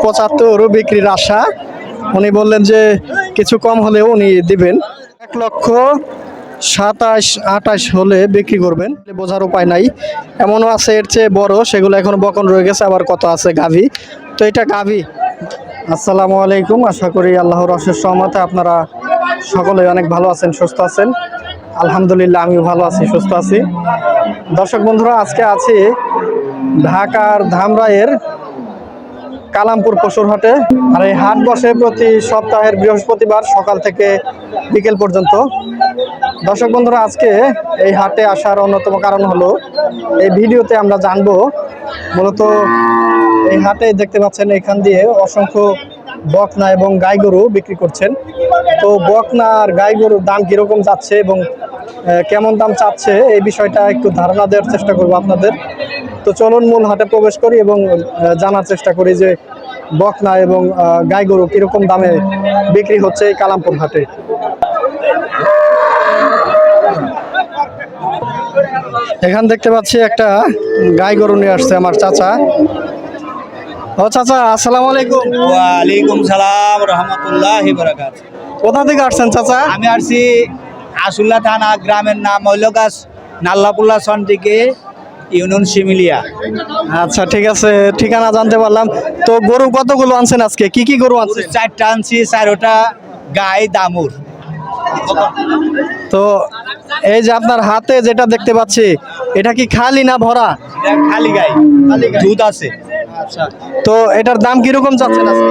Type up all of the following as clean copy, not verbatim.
75 বিক্রির আশা। উনি বললেন যে কিছু কম হলেও উনি দিবেন। 1,27,28 হলে বিক্রি করবেন। বোঝার উপায় নাই, এমনও আছে এর চেয়ে বড়, সেগুলো এখন বকন রয়ে গেছে, আবার কত আছে গাভী। তো এটা গাভী। আসসালামু আলাইকুম, আশা করি আল্লাহর অশেষ রহমতে আপনারা সকলে অনেক ভালো আছেন, সুস্থ আছেন। আলহামদুলিল্লাহ আমিও ভালো আছি, সুস্থ আছি। দর্শক বন্ধুরা, আজকে আছি ঢাকার ধামরাইয়ের কালামপুর পশুর হাটে। আর এই হাট বসে প্রতি সপ্তাহের বৃহস্পতিবার সকাল থেকে বিকেল পর্যন্ত। দর্শক বন্ধুরা, আজকে এই হাটে আসার অন্যতম কারণ হলো এই ভিডিওতে আমরা জানবো মূলত এই হাটে দেখতে পাচ্ছেন এখান দিয়ে অসংখ্য বকনা এবং গাই গরু বিক্রি করছেন। তো বকনা আর গাই গরুর দাম কিরকম যাচ্ছে এবং কেমন দাম চাচ্ছে এই বিষয়টা একটু ধারণা দেওয়ার চেষ্টা করবো আপনাদের। তো চলুন মূল হাটে প্রবেশ করি এবং জানার চেষ্টা করি যে বকনা এবং গাই গরু কিরকম দামে বিক্রি হচ্ছে এই কালামপুর হাটে। এখান দেখতে পাচ্ছি একটা গাই গরু নিয়ে আসছে আমার চাচা। ও চাচা, আসসালামু আলাইকুম। ওয়ালাইকুম সালাম রহমতুল্লাহি বারাকাতুহু। কোথা থেকে আসছেন চাচা? আমি আসছি আশুল্লা থানা, গ্রামের নাম হইলগাছ নাল্লাপুল্লা সন থেকে ইউনিয়ন শিমিলিয়া। আচ্ছা ঠিক আছে, ঠিকানা জানতে পারলাম। তো গরু কতগুলো আনছেন আজকে? কি কি গরু আনছেন? 4টা আনছি, 4টা গাই দামুর। তো এই যে আপনার হাতে যেটা দেখতে পাচ্ছি, এটা কি খালি না ভরা? এটা খালি গাই, দুধ আছে। আচ্ছা, তো এটার দাম কিরকম চাচ্ছেন আজকে?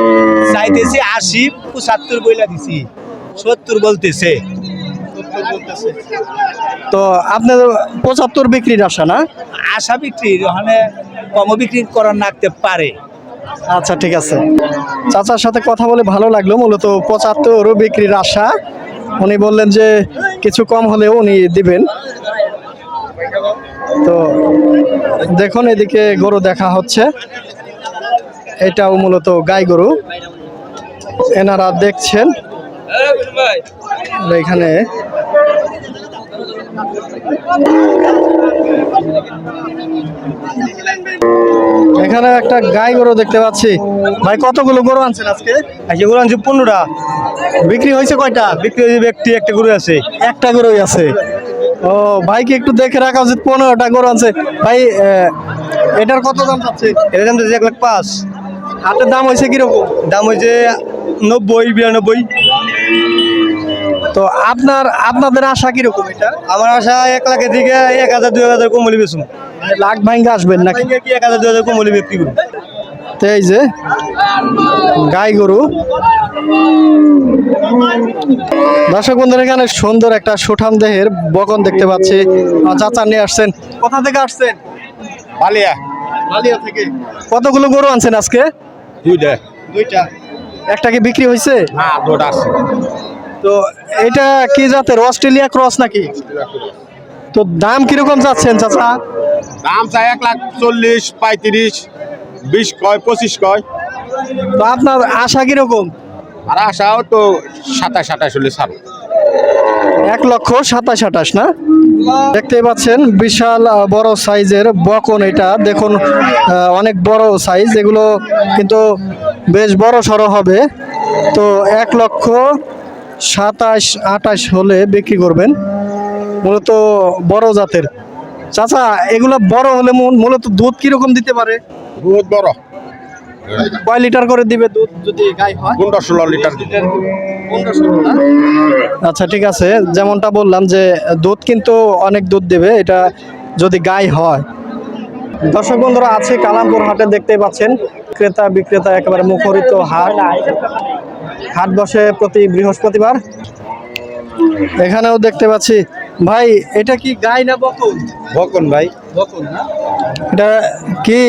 চাইতেছি 80, 75 বইলা দিছি, 70 বলতেছে। তো আপনার 75 বিক্রির আশা না? আশা বিক্রি ওখানে কম বিক্রি করার নাকতে পারে। আচ্ছা ঠিক আছে, চাচার সাথে কথা বলে ভালো লাগলো। মূলত 75 বিক্রির আশা। উনি বললেন যে কিছু কম হলেও উনি দিবেন। তো দেখুন এদিকে গরু দেখা হচ্ছে, এটাও মূলত গাই গরু এনারা দেখছেন। এখানে এখানে একটা গাই গরু দেখতে পাচ্ছি। ভাই কতগুলো গরু আনছেন আজকে? আজকে গরু আনছি 15টা। বিক্রি হয়েছে কয়টা? বিক্রি হয়েছে ব্যক্তি একটা গরু আছে। একটা গরুই আছে। ও ভাইকে একটু দেখে রাখা উচিত, 15টা গরু আনছে। ভাই এটার কত দাম চাচ্ছে? এটার দাম 1,05,000। হাটের দাম হয়েছে কিরকম? দাম হয়েছে 90-92। তো আপনাদের আশা কিরকম? এটা আমার আশা 1 লাখের থেকে 1,000-2,000 কম হলে বেচুন। লাখ ভাঙ্গা আসবেন নাকি? কি 1,000-2,000 কম হলে বিক্রি করুন। তো এই যে গাই গরু। দর্শক বন্ধুরা, এখানে সুন্দর একটা সুঠাম দেহের বকন দেখতে পাচ্ছি। চাচা নিয়ে আসছেন। কোথা থেকে আসছেন? বালিয়া। বালিয়া থেকে। কতগুলো গরু আনছেন আজকে? দুইটা। একটা কি বিক্রি হয়েছে? হ্যাঁ, দুটো আছে। তো এটা কি জাতের? অস্ট্রেলিয়া ক্রস নাকি? তো দাম কিরকম যাচ্ছেন চাচা? দাম চাই 1,40,000, 35, 20 কয়, 25 কয়। তো আপনার আশা কিরকম? আর আশাও তো 27-28 হলে ছাড়। 1,27,28 না? দেখতেই পাচ্ছেন বিশাল বড় সাইজের বকন এটা। দেখুন অনেক বড় সাইজ, এগুলো কিন্তু বেশ বড় সড়ো হবে। তো 1,27,28 হলে বিক্রি করবেন। মূলত বড় জাতের। চাচা এগুলো বড় হলে মূলত দুধ কিরকম দিতে পারে? দুধ বড় কয় লিটার করে দিবে দুধ যদি গাই হয়? 15-16 লিটার। 15-16 না? আচ্ছা ঠিক আছে, যেমনটা বললাম যে দুধ কিন্তু অনেক দুধ দেবে এটা যদি গাই হয়। দর্শক বন্ধুরা, আছে কালামপুর হাটে, দেখতেই পাচ্ছেন ক্রেতা বিক্রেতা একেবারে মুখরিত হাট। হাট বসে প্রতি বৃহস্পতিবার। এখানেও দেখতে পাচ্ছি। ভাই এটা কি গাই না বকন? বকন ভাই। বকন না? এটা কি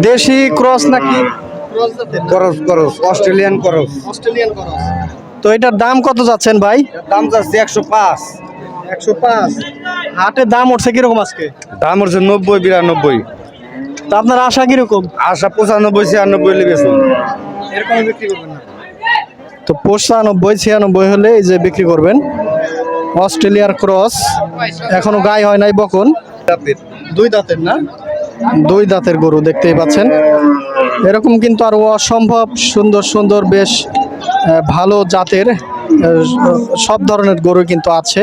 দেশি ক্রস নাকি? করস অস্ট্রেলিয়ান করস। Australian cross. তো এটার দাম কত যাচ্ছেন ভাই? দাম যাচ্ছে 105। 105। হাটের দাম উঠছে কিরকম আজকে? দাম হচ্ছে 90-92। তো আপনার আশা কিরকম? আশা 95-96 হলে বেচুন। এরকম বিক্রি করবেন না? তো 95-96 হলে এই যে বিক্রি করবেন। অস্ট্রেলিয়ার ক্রস, এখনো গাই হয় নাই বকন। দুই দাঁতের না? দুই দাঁতের গরু দেখতেই পাচ্ছেন। এরকম কিন্তু আরো অসম্ভব সুন্দর সুন্দর বেশ ভালো জাতের সব ধরনের গরু কিন্তু আছে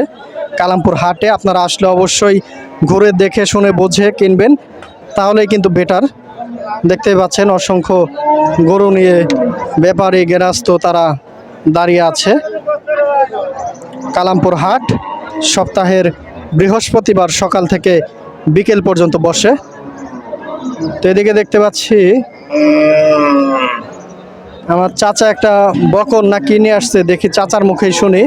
কালামপুর হাটে। আপনারা আসলে অবশ্যই ঘুরে দেখে শুনে বুঝে কিনবেন, তাহলেই কিন্তু বেটার। দেখতেই পাচ্ছেন অসংখ্য গরু নিয়ে ব্যাপারী গেরাস্ত তারা দাঁড়িয়ে আছে। কালামপুর হাট সপ্তাহের বৃহস্পতিবার সকাল থেকে বিকেল পর্যন্ত বসে। তো এদিকে দেখতে পাচ্ছি আমার চাচা একটা বকন না কি নিয়ে আসছে, দেখি চাচার মুখেই শুনি।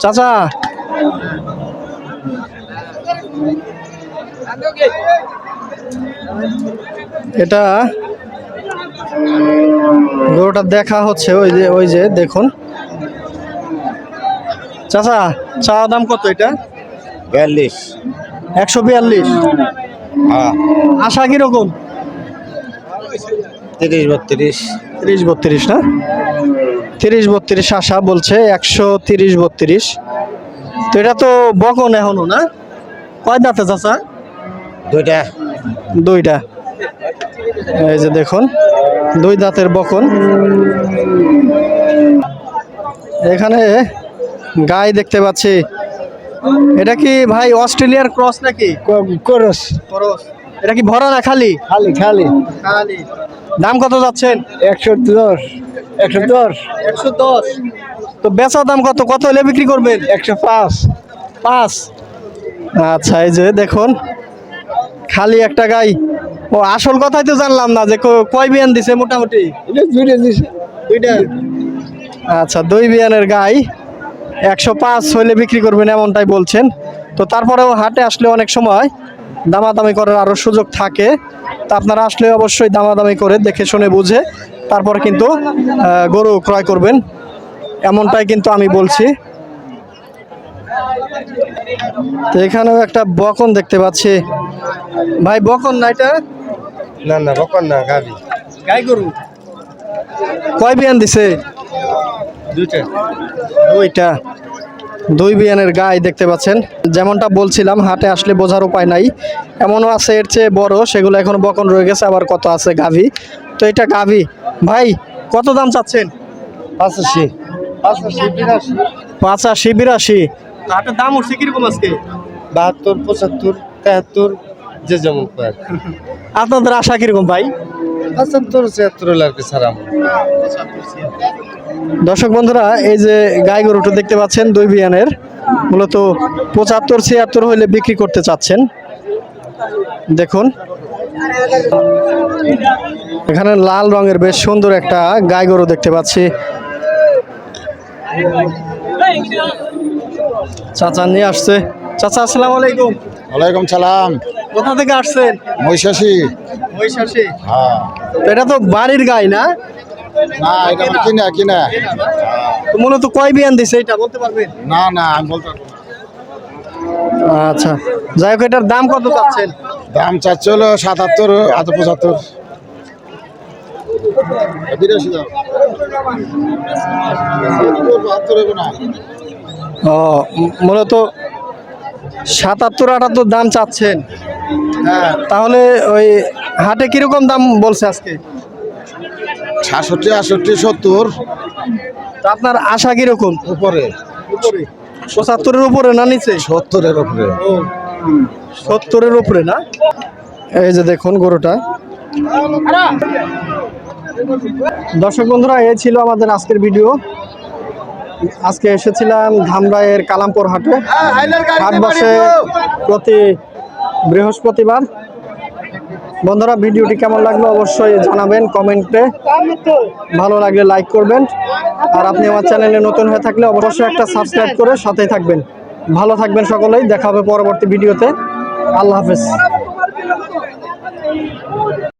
চাচা, এটা গরুটা দেখা হচ্ছে, ওই যে দেখুন। চাচা, চা দাম কত এটা? 42। 142। হ্যাঁ, আশা কিরকম? 30-32। 30-32 না? 30-32 আশা বলছে, 130-32। তো এটা তো বকন এখনো না? কয় দাঁতে চাচা? দুইটা। দুইটা। এই যে দেখুন, দুই দাঁতের বকন। এখানে গাই দেখতে পাচ্ছি। এটা কি ভাই অস্ট্রেলিয়ার ক্রস নাকি? করস। ক্রস। এটা কি ভরা না খালি? খালি খালি। খালি। দাম কত যাচ্ছেন? 110। 110। 110। তো বেচা দাম কত? কত হলে বিক্রি করবেন? 105। 5। আচ্ছা, এই যে দেখুন খালি একটা গাই। ও আসল কথাই তো জানলাম না যে কয় বিয়ান দিছে মোটামুটি? এটা দুইটা দিছে। দুইটা। আচ্ছা, 2 বিয়ানের গাই 105 হইলে বিক্রি করবেন এমনটাই বলছেন। তো তারপরেও হাটে আসলে অনেক সময় দামাদামি করার আরো সুযোগ থাকে। তা আপনারা আসলে অবশ্যই দামাদামি করে দেখে শুনে বুঝে তারপর কিন্তু গরু ক্রয় করবেন, এমনটাই কিন্তু আমি বলছি। তো এখানেও একটা বকন দেখতে পাচ্ছি। ভাই বকন না এটা? না না, বকন না, গাবি। গাই গরু। কয় বিয়ান দিছে? দুইটা। দুইটা। 2 বিয়ানের গাই দেখতে পাচ্ছেন। যেমনটা বলছিলাম হাটে আসলে বোঝার উপায় নাই, এমনও আছে এর চেয়ে বড়, সেগুলো এখন বকন রয়ে গেছে, আবার কত আছে গাভী। তো এটা গাভী। ভাই কত দাম চাচ্ছেন? 85। 85-82। হাটের দাম উঠছে কিরকম আজকে? 72, 75, 73, যে যেমন পায়। আপনাদের আশা কিরকম ভাই? 75, 76 লাগে সারা। দর্শক বন্ধুরা, এই যে গাই গরুটা দেখতে পাচ্ছেন 2 বিয়ানের, মূলত 75-76 হইলে বিক্রি করতে চাচ্ছেন। দেখুন এখানে লাল রঙের বেশ সুন্দর একটা গাই গরু দেখতে পাচ্ছি। চাচা নিয়ে আসছে। চাচা, আসসালামু আলাইকুম। ওয়ালাইকুম সালাম। কোথা থেকে আসছেন? মহিষাসী। মহিষাসী। হ্যাঁ। তো এটা তো বাড়ির গাই না? না, এটা আমার কিনা কিনা। তো মূলত কয় বিয়ান দিছে এটা বলতে পারবেন? না না, আমি বলতে পারবো না। আচ্ছা, যাই হোক, এটার দাম কত চাচ্ছেন? দাম চাচ্ছে হলো 77 আর 75। 82 দাম। ও, মূলত 77-78 দাম চাচ্ছেন। হ্যাঁ, তাহলে ওই হাটে কিরকম দাম বলছে আজকে? 66, 68, 70 তো আপনার আশা কিরকম? উপরে। 75-এর উপরে না নিচে? 70-এর উপরে। 70-এর উপরে না? এই যে দেখুন গরুটা। দর্শক বন্ধুরা, এই ছিল আমাদের আজকের ভিডিও। আজকে এসেছিলাম ধামরাইয়ের কালামপুর হাটে। হাট বসে প্রতি বৃহস্পতিবার। বন্ধুরা, ভিডিওটি কেমন লাগলো অবশ্যই জানাবেন কমেন্টে। ভালো লাগলে লাইক করবেন, আর আপনি আমার চ্যানেলে নতুন হয়ে থাকলে অবশ্যই একটা সাবস্ক্রাইব করে সাথেই থাকবেন। ভালো থাকবেন সকলেই, দেখা হবে পরবর্তী ভিডিওতে। আল্লাহ হাফেজ।